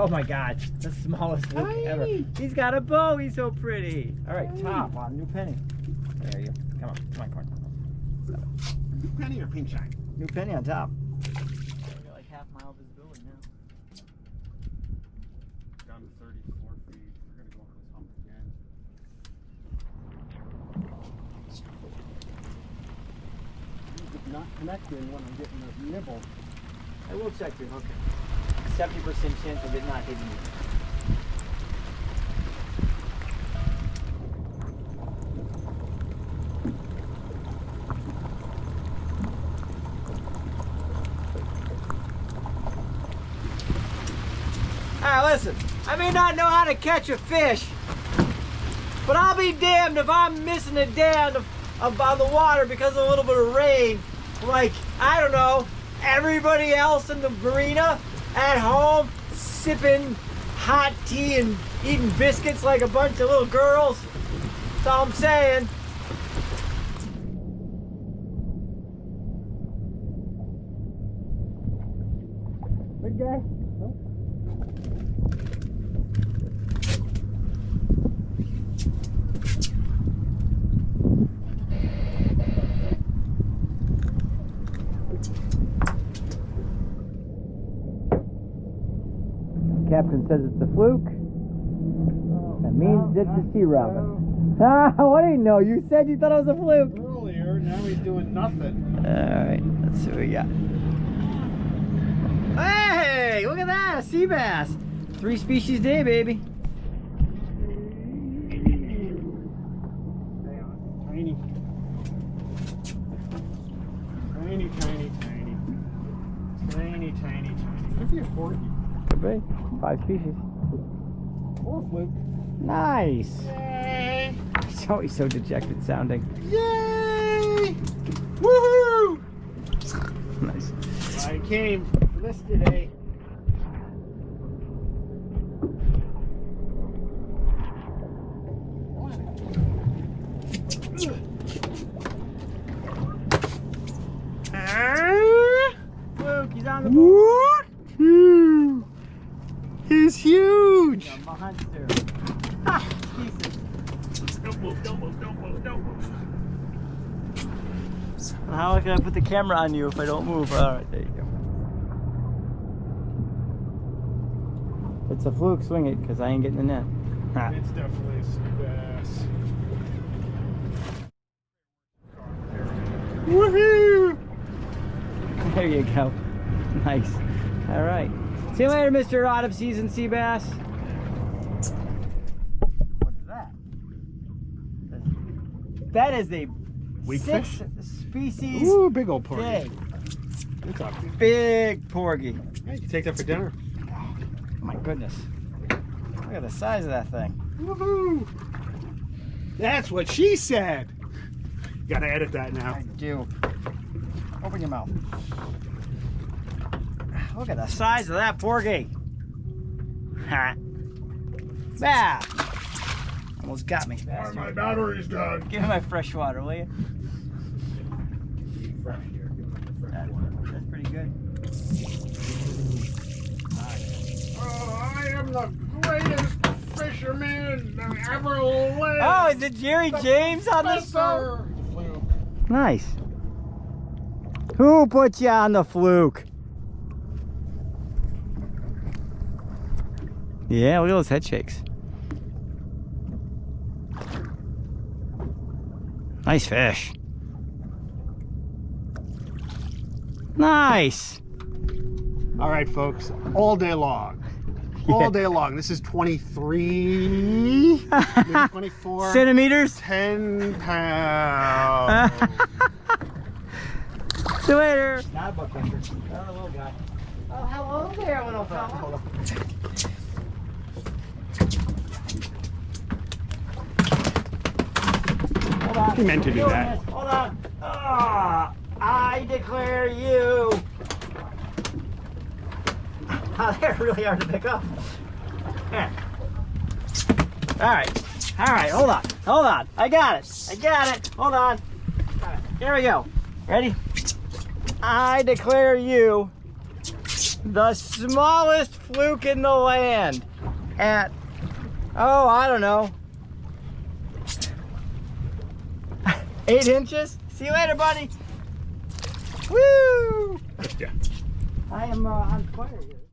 Oh my God, the smallest fluke ever. He's got a bow. He's so pretty. All right, top on new penny. There you go. Come on, corn. New penny or pink shine? New penny on top. We got like half-mile visibility now. Down to 34 feet. We're gonna go over this hump again. It's not connecting when I'm getting the nibble. I will check your hook. 70% chance of it not hitting you. Alright, listen. I may not know how to catch a fish, but I'll be damned if I'm missing a dam on the water because of a little bit of rain. Like, I don't know, everybody else in the marina at home sipping hot tea and eating biscuits like a bunch of little girls. That's all I'm saying. Big guy? Nope. Captain says it's a fluke. That means it's a sea robin. Ah, what do you know? You said you thought it was a fluke. Earlier, now he's doing nothing. Alright, let's see what we got. Hey, look at that, a sea bass. 3 species day, baby. Tiny. Tiny. Could be a porgy. Could be. 5 species. Or a fluke. Nice. Yay! He's always so dejected sounding. Yay! Woohoo! Nice. I came for this today. Fluke, he's on the board. Woo! He's huge! A monster. Ha! Jesus. Don't move. How can I put the camera on you if I don't move? Alright, there you go. It's a fluke, swing it, because I ain't getting the net. Ha. It's definitely a sea bass. Woohoo! There you go. Nice. Alright. See you later, Mr. Out of Season Sea Bass. What is that? That is a Weak 6 fish? species. Ooh, big old porgy. Day. It's up. Big porgy. Hey, you can take that for dinner. Oh, my goodness. Look at the size of that thing. Woohoo! That's what she said. You gotta edit that now. I do. Open your mouth. Look at the size of that porgy. Ha. Ah. Almost got me. My battery's done. Give me my fresh water, will you? That's pretty good. Oh, I am the greatest fisherman ever lived. Oh, is it Jerry James on this boat? Nice. Who put you on the fluke? Yeah, look at those head shakes. Nice fish. Nice. All right, folks, all day long. All day long. This is 23, maybe 24. Centimeters? 10 pounds. See you later. Not a buck catcher. Not a little guy. Oh, hello there, little fella. Hold on. Hold on. He meant to do that. Hold on. Ah, I declare you. Oh, they're really hard to pick up. There. All right. All right. Hold on. Hold on. I got it. I got it. Hold on. All right. Here we go. Ready? I declare you the smallest fluke in the land at, oh, I don't know, 8 inches. See you later, buddy. Woo! Yeah. I am on fire here.